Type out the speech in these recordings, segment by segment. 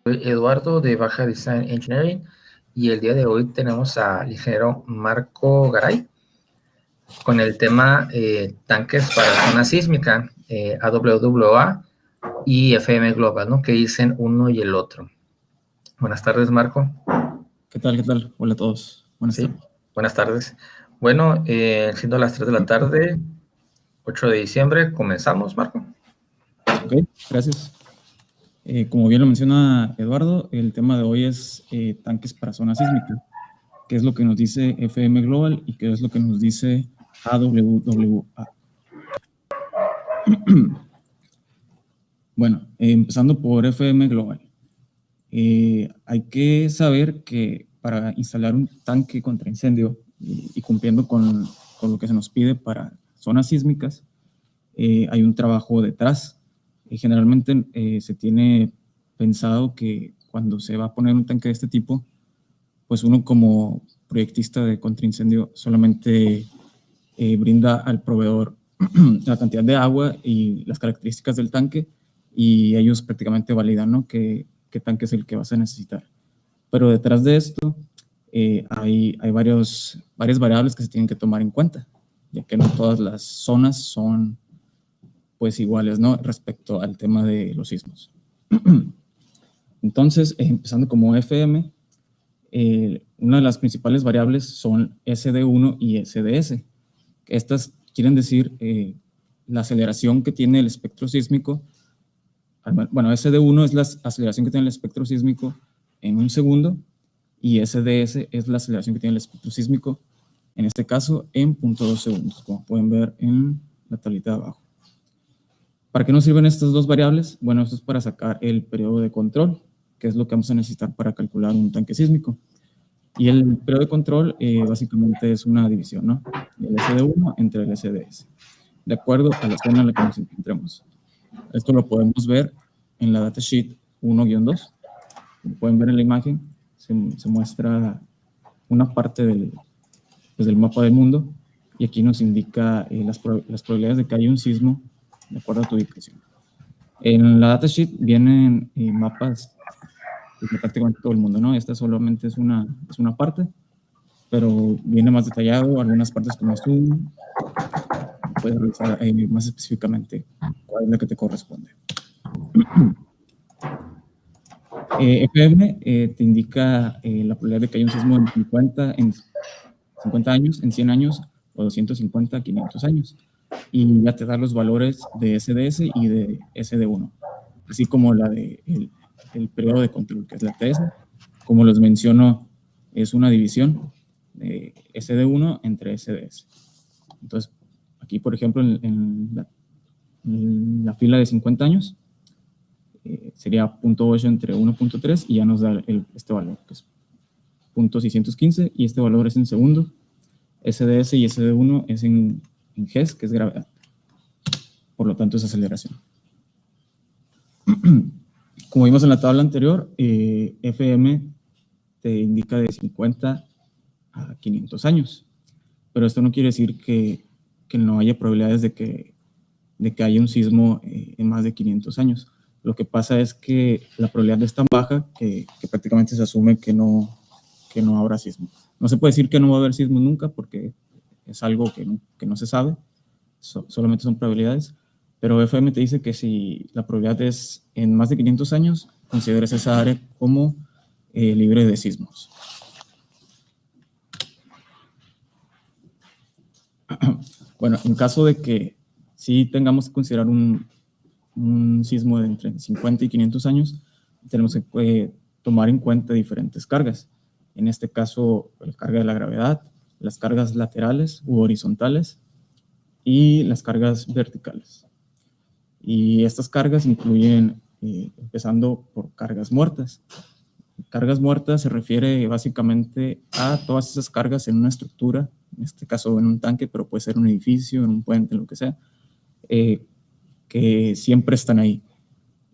Soy Eduardo de Baja Design Engineering y el día de hoy tenemos al ingeniero Marco Garay con el tema tanques para zona sísmica, AWWA y FM Global, ¿no? Que dicen uno y el otro. Buenas tardes, Marco. ¿Qué tal? ¿Qué tal? Hola a todos. Buenas tardes. Buenas tardes. Bueno, siendo las 3 de la tarde, 8 de diciembre, comenzamos, Marco. Ok, gracias. Como bien lo menciona Eduardo, el tema de hoy es tanques para zona sísmica. ¿Qué es lo que nos dice FM Global y qué es lo que nos dice AWWA? Bueno, empezando por FM Global. Hay que saber que para instalar un tanque contra incendio y cumpliendo con lo que se nos pide para zonas sísmicas, hay un trabajo detrás. Generalmente se tiene pensado que cuando se va a poner un tanque de este tipo, pues uno como proyectista de contraincendio solamente brinda al proveedor la cantidad de agua y las características del tanque y ellos prácticamente validan, ¿no?, qué tanque es el que vas a necesitar. Pero detrás de esto hay varias variables que se tienen que tomar en cuenta, ya que no todas las zonas son pues iguales, ¿no?, respecto al tema de los sismos. Entonces, empezando como FM, una de las principales variables son SD1 y SDS. Estas quieren decir la aceleración que tiene el espectro sísmico. Bueno, SD1 es la aceleración que tiene el espectro sísmico en un segundo y SDS es la aceleración que tiene el espectro sísmico, en este caso, en 0.2 segundos, como pueden ver en la tablita de abajo. ¿Para qué nos sirven estas dos variables? Bueno, esto es para sacar el periodo de control, que es lo que vamos a necesitar para calcular un tanque sísmico. Y el periodo de control básicamente es una división, ¿no?, del SD1 entre el SDS, de acuerdo a la zona en la que nos encontremos. Esto lo podemos ver en la datasheet 1-2. Como pueden ver en la imagen, se muestra una parte del mapa del mundo y aquí nos indica las probabilidades de que haya un sismo de acuerdo a tu ubicación. En la datasheet vienen mapas de prácticamente todo el mundo, ¿no? Esta solamente es una parte, pero viene más detallado, algunas partes como Zoom, puedes revisar más específicamente cuál es la que te corresponde. FM te indica la probabilidad de que haya un sismo en 50 años, en 100 años o 250, 500 años. Y ya te da los valores de SDS y de SD1, así como la de el periodo de control, que es la TS. Como les menciono, es una división de SD1 entre SDS. Entonces, aquí, por ejemplo, en la fila de 50 años, sería 0.8 entre 1.3 y ya nos da este valor, que es 0.615, y este valor es en segundos. SDS y SD1 es en Gs, que es gravedad. Por lo tanto, es aceleración. Como vimos en la tabla anterior, FM te indica de 50 a 500 años. Pero esto no quiere decir que no haya probabilidades de que haya un sismo en más de 500 años. Lo que pasa es que la probabilidad es tan baja que prácticamente se asume que no habrá sismo. No se puede decir que no va a haber sismo nunca porque es algo que no se sabe, solamente son probabilidades, pero FM te dice que si la probabilidad es en más de 500 años, consideres esa área como libre de sismos. Bueno, en caso de que sí tengamos que considerar un sismo de entre 50 y 500 años, tenemos que tomar en cuenta diferentes cargas. En este caso, la carga de la gravedad, las cargas laterales u horizontales y las cargas verticales. Y estas cargas incluyen, empezando por cargas muertas. Cargas muertas se refiere básicamente a todas esas cargas en una estructura, en este caso en un tanque, pero puede ser un edificio, en un puente, lo que sea, que siempre están ahí.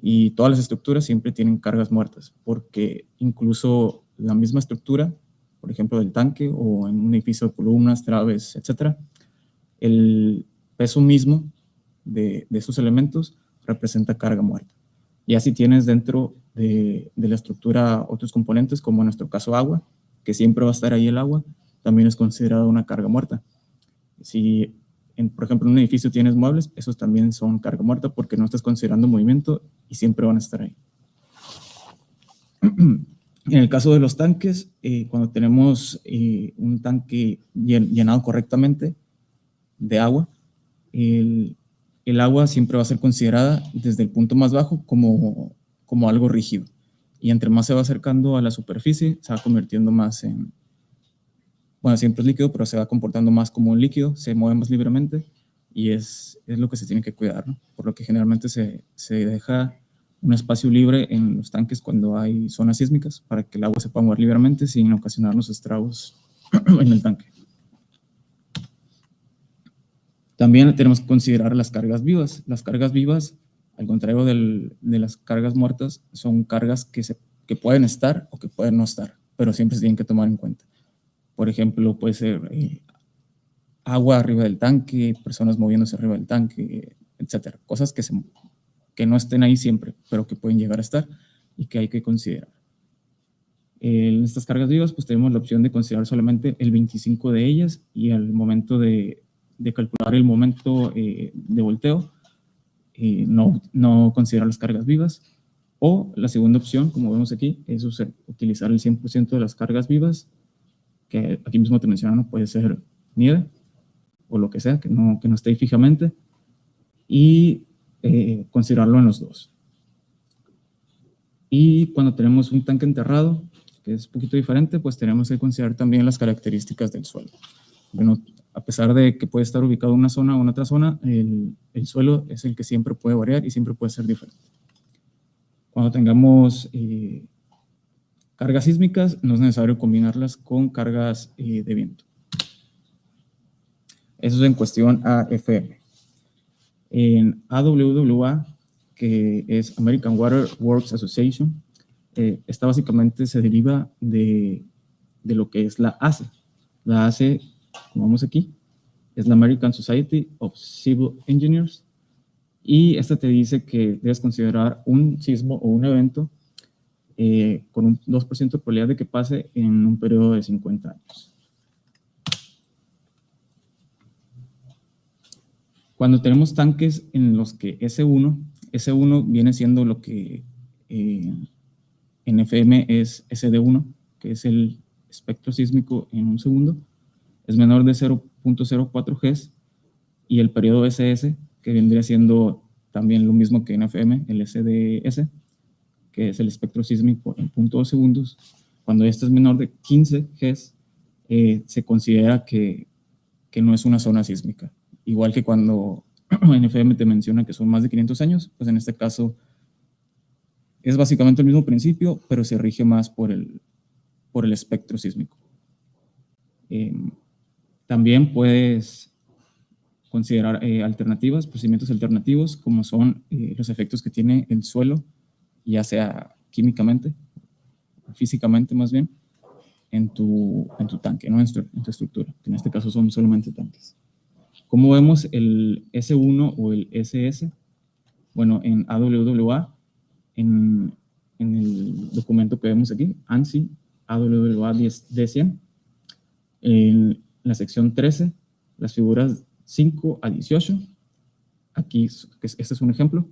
Y todas las estructuras siempre tienen cargas muertas, porque incluso la misma estructura, por ejemplo, del tanque o en un edificio de columnas, traves, etc., el peso mismo de esos elementos representa carga muerta. Ya si tienes dentro de la estructura otros componentes, como en nuestro caso agua, que siempre va a estar ahí el agua, también es considerada una carga muerta. Si, por ejemplo, en un edificio tienes muebles, esos también son carga muerta porque no estás considerando movimiento y siempre van a estar ahí. En el caso de los tanques, cuando tenemos un tanque llenado correctamente de agua, el agua siempre va a ser considerada desde el punto más bajo como algo rígido. Y entre más se va acercando a la superficie, se va convirtiendo más en, bueno, siempre es líquido, pero se va comportando más como un líquido, se mueve más libremente y es lo que se tiene que cuidar, ¿no? Por lo que generalmente se deja un espacio libre en los tanques cuando hay zonas sísmicas para que el agua se pueda mover libremente sin ocasionar los estragos en el tanque. También tenemos que considerar las cargas vivas. Las cargas vivas, al contrario de las cargas muertas, son cargas que pueden estar o que pueden no estar, pero siempre se tienen que tomar en cuenta. Por ejemplo, puede ser agua arriba del tanque, personas moviéndose arriba del tanque, etcétera. Cosas que no estén ahí siempre, pero que pueden llegar a estar y que hay que considerar. En estas cargas vivas, pues tenemos la opción de considerar solamente el 25 de ellas y al momento de calcular el momento de volteo, no considerar las cargas vivas. O la segunda opción, como vemos aquí, es utilizar el 100% de las cargas vivas, que aquí mismo te mencionaron, puede ser nieve o lo que sea, que no esté ahí fijamente, y considerarlo en los dos. Y cuando tenemos un tanque enterrado, que es un poquito diferente, pues tenemos que considerar también las características del suelo. Bueno, a pesar de que puede estar ubicado en una zona o en otra zona, el suelo es el que siempre puede variar y siempre puede ser diferente. Cuando tengamos cargas sísmicas, no es necesario combinarlas con cargas de viento. Eso es en cuestión a FM. En AWWA, que es American Water Works Association, esta básicamente se deriva de lo que es la ACE. La ACE, como vemos aquí, es la American Society of Civil Engineers, y esta te dice que debes considerar un sismo o un evento con un 2% de probabilidad de que pase en un periodo de 50 años. Cuando tenemos tanques en los que S1 viene siendo lo que en FM es SD1, que es el espectro sísmico en un segundo, es menor de 0.04 Gs, y el periodo SS, que vendría siendo también lo mismo que en FM, el SDS, que es el espectro sísmico en 0.2 segundos, cuando este es menor de 15 Gs, se considera que no es una zona sísmica. Igual que cuando en FM te menciona que son más de 500 años, pues en este caso es básicamente el mismo principio, pero se rige más por el espectro sísmico. También puedes considerar alternativas, procedimientos alternativos, como son los efectos que tiene el suelo, ya sea químicamente, físicamente más bien, en tu tanque, ¿no? en tu estructura, que en este caso son solamente tanques. ¿Cómo vemos el S1 o el SS? Bueno, en AWWA, en el documento que vemos aquí, ANSI, AWWA D100, en la sección 13, las figuras 5 a 18, aquí, este es un ejemplo,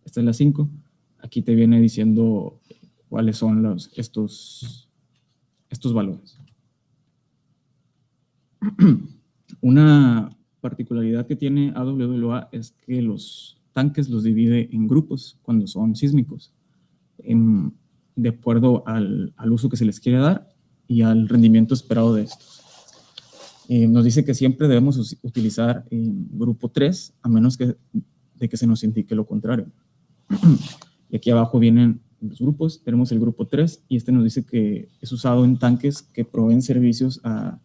esta es la 5, aquí te viene diciendo cuáles son estos valores. Una particularidad que tiene AWWA es que los tanques los divide en grupos cuando son sísmicos, de acuerdo al uso que se les quiere dar y al rendimiento esperado de estos. Nos dice que siempre debemos utilizar grupo 3, a menos de que se nos indique lo contrario. Y aquí abajo vienen los grupos, tenemos el grupo 3, y este nos dice que es usado en tanques que proveen servicios a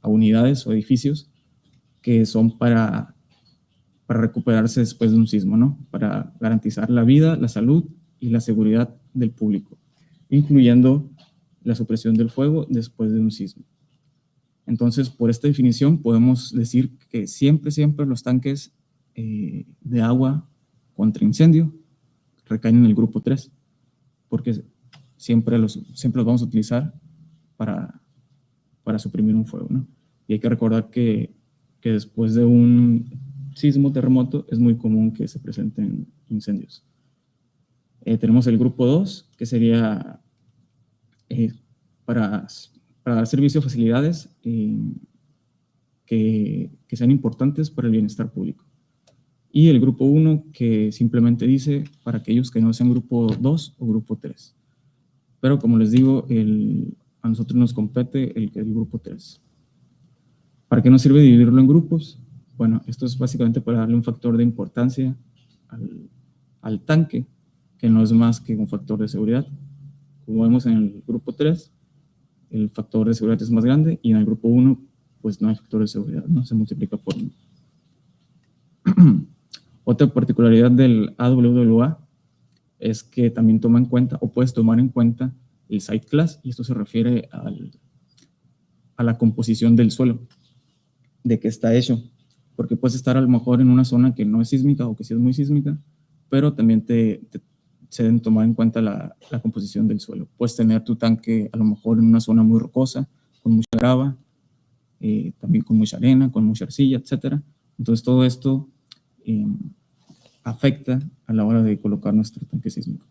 unidades o edificios que son para recuperarse después de un sismo, ¿no? Para garantizar la vida, la salud y la seguridad del público, incluyendo la supresión del fuego después de un sismo. Entonces, por esta definición, podemos decir que siempre los tanques de agua contra incendio recaen en el grupo 3, porque siempre los vamos a utilizar para suprimir un fuego, ¿no? Y hay que recordar que después de un sismo, terremoto, es muy común que se presenten incendios. Tenemos el grupo 2, que sería para dar servicio a facilidades que sean importantes para el bienestar público. Y el grupo 1, que simplemente dice para aquellos que no sean grupo 2 o grupo 3. Pero como les digo, a nosotros nos compete el grupo 3. ¿Para qué nos sirve dividirlo en grupos? Bueno, esto es básicamente para darle un factor de importancia al tanque, que no es más que un factor de seguridad. Como vemos en el grupo 3, el factor de seguridad es más grande, y en el grupo 1, pues no hay factor de seguridad, ¿no? Se multiplica por 1. Otra particularidad del AWWA es que también toma en cuenta, o puedes tomar en cuenta, el site class, y esto se refiere a la composición del suelo, de qué está hecho, porque puedes estar a lo mejor en una zona que no es sísmica o que sí es muy sísmica, pero también se deben tomar en cuenta la composición del suelo. Puedes tener tu tanque a lo mejor en una zona muy rocosa, con mucha grava, también con mucha arena, con mucha arcilla, etc. Entonces todo esto afecta a la hora de colocar nuestro tanque sísmico.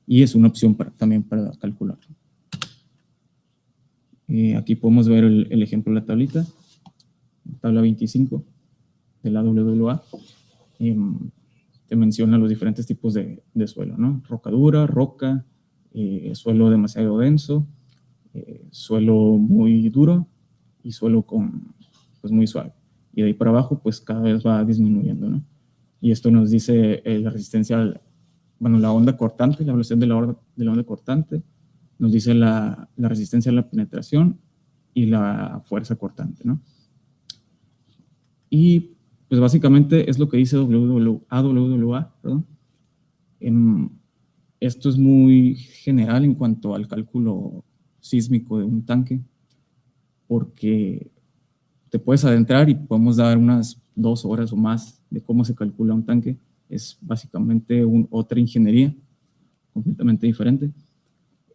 Y es una opción también para calcularlo. Aquí podemos ver el ejemplo de la tablita, tabla 25 de la AWWA. Te menciona los diferentes tipos de suelo, ¿no? Roca dura, roca, suelo demasiado denso, suelo muy duro y suelo pues muy suave. Y de ahí para abajo, pues cada vez va disminuyendo, ¿no? Y esto nos dice la resistencia, la onda cortante, la velocidad de la onda cortante, nos dice la resistencia a la penetración y la fuerza cortante, ¿no? Y pues básicamente es lo que dice AWWA, perdón. Esto es muy general en cuanto al cálculo sísmico de un tanque, porque te puedes adentrar y podemos dar unas 2 horas o más de cómo se calcula un tanque. Es básicamente otra ingeniería completamente diferente.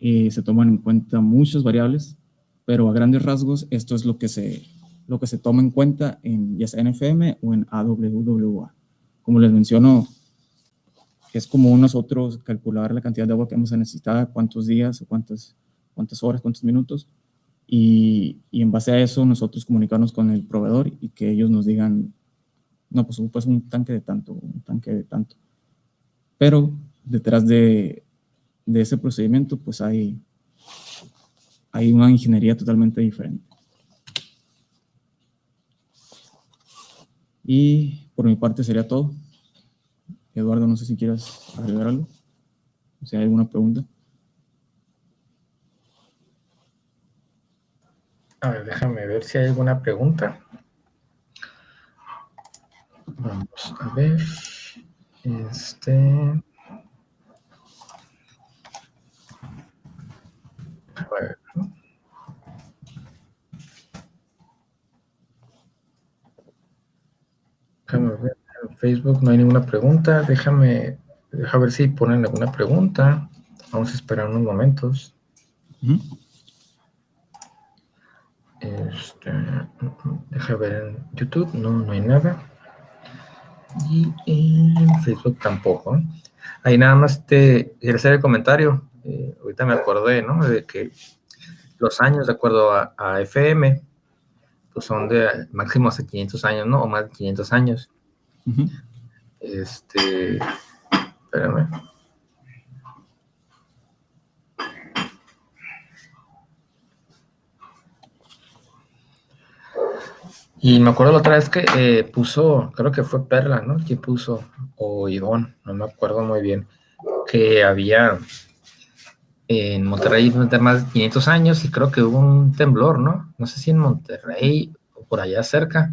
Se toman en cuenta muchas variables, pero a grandes rasgos esto es lo que se toma en cuenta ya sea en FM o en AWWA. Como les menciono, es como nosotros calcular la cantidad de agua que vamos a necesitar, cuántos días o cuántas horas, cuántos minutos, y en base a eso nosotros comunicarnos con el proveedor y que ellos nos digan, no, pues un tanque de tanto, un tanque de tanto. Pero detrás de ese procedimiento pues hay una ingeniería totalmente diferente. Y por mi parte sería todo. Eduardo, no sé si quieras agregar algo, si hay alguna pregunta. A ver, déjame ver si hay alguna pregunta. Vamos a ver. A ver. Déjame ver. En Facebook no hay ninguna pregunta. Deja ver si ponen alguna pregunta. Vamos a esperar unos momentos. Deja ver en YouTube. No hay nada. Y en Facebook tampoco. Ahí nada más te quiero hacer el comentario. Ahorita me acordé, ¿no? De que los años, de acuerdo a FM, pues son de máximo hasta 500 años, ¿no? O más de 500 años. Espérame. Y me acuerdo la otra vez que puso, creo que fue Perla, ¿no? Que puso, o Ivonne, no me acuerdo muy bien, que había en Monterrey más de 500 años y creo que hubo un temblor, ¿no? No sé si en Monterrey o por allá cerca,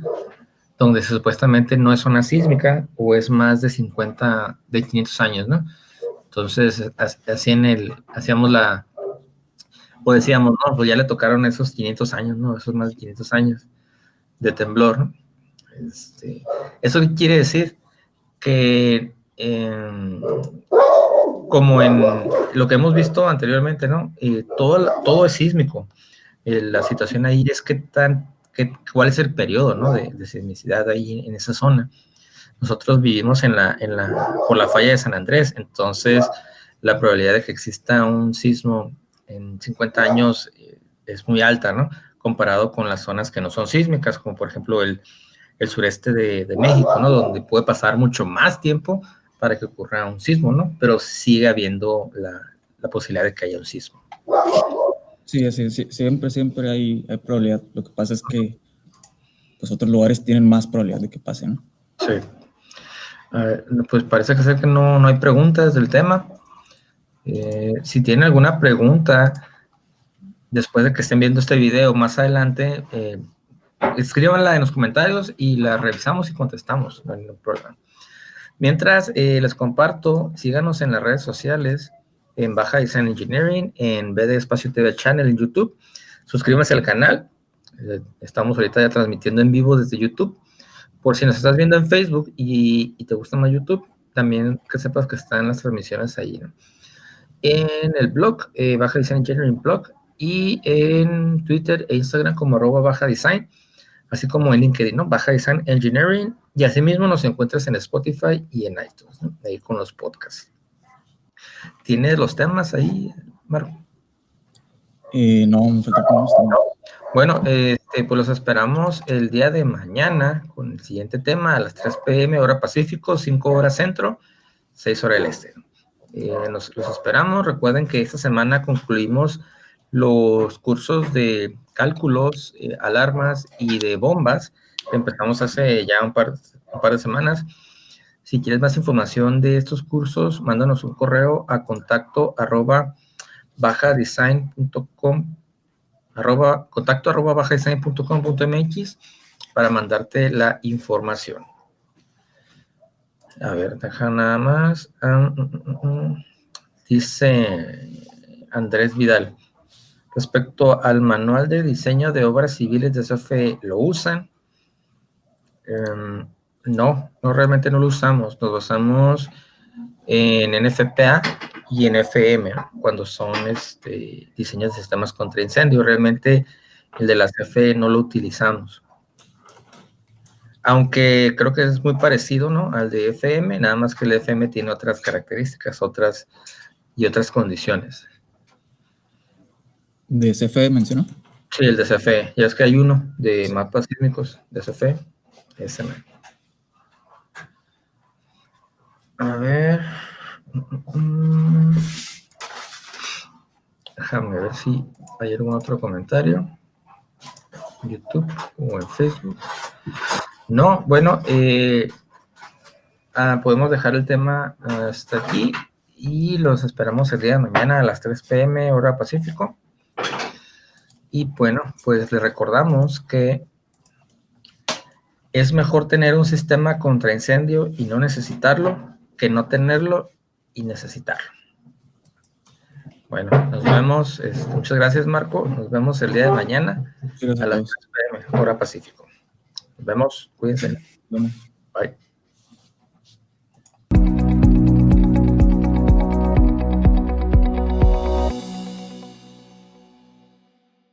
donde supuestamente no es zona sísmica o es más de 500 años, ¿no? Entonces, hacíamos o decíamos, no, pues ya le tocaron esos 500 años, ¿no? Esos más de 500 años de temblor, ¿no? Eso quiere decir que como en lo que hemos visto anteriormente, ¿no? Todo es sísmico. La situación ahí es cuál es el periodo, ¿no? de sismicidad ahí en esa zona. Nosotros vivimos por la falla de San Andrés, entonces la probabilidad de que exista un sismo en 50 años es muy alta, ¿no? Comparado con las zonas que no son sísmicas, como por ejemplo el sureste de México, ¿no? Donde puede pasar mucho más tiempo para que ocurra un sismo, ¿no? Pero sigue habiendo la posibilidad de que haya un sismo. Sí, siempre hay probabilidad. Lo que pasa es que pues, otros lugares tienen más probabilidad de que pase, ¿no? Sí. Pues parece que no hay preguntas del tema. Si tienen alguna pregunta después de que estén viendo este video más adelante, escríbanla en los comentarios y la revisamos y contestamos, no hay ningún problema. Mientras les comparto, síganos en las redes sociales, en Baja Design Engineering, en BD Espacio TV Channel en YouTube. Suscríbanse al canal. Estamos ahorita ya transmitiendo en vivo desde YouTube. Por si nos estás viendo en Facebook y te gusta más YouTube, también que sepas que están las transmisiones ahí, ¿no? En el blog, Baja Design Engineering Blog, y en Twitter e Instagram como @Baja Design, así como en LinkedIn, ¿no? Baja Design Engineering, y asimismo nos encuentras en Spotify y en iTunes, ¿no? Ahí con los podcasts. ¿Tienes los temas ahí, Marco? No, me falta con los temas. Bueno, pues los esperamos el día de mañana con el siguiente tema a las 3 p.m. hora Pacífico, 5 horas Centro, 6 horas del Este. Los esperamos. Recuerden que esta semana concluimos los cursos de cálculos, alarmas y de bombas que empezamos hace ya un par de semanas. Si quieres más información de estos cursos, mándanos un correo a contacto@bajadesign.com @bajadesign.com.mx para mandarte la información. A ver, deja nada más. Dice Andrés Vidal, respecto al manual de diseño de obras civiles de CFE, ¿lo usan? No, realmente no lo usamos. Nos basamos en NFPA y en FM, cuando son diseños de sistemas contra incendio. Realmente el de la CFE no lo utilizamos. Aunque creo que es muy parecido, ¿no?, al de FM, nada más que el FM tiene otras características, otras condiciones. ¿De CFE mencionó? Sí, el de CFE. Ya es que hay uno de mapas sísmicos de CFE. Ese. A ver. Déjame ver si hay algún otro comentario. YouTube o en Facebook. No, bueno, podemos dejar el tema hasta aquí y los esperamos el día de mañana a las 3 p.m. hora Pacífico. Y bueno, pues les recordamos que es mejor tener un sistema contra incendio y no necesitarlo que no tenerlo y necesitarlo. Bueno, nos vemos. Muchas gracias, Marco. Nos vemos el día de mañana a las 3 p.m. hora Pacífico. Nos vemos. Cuídense. Bueno. Bye.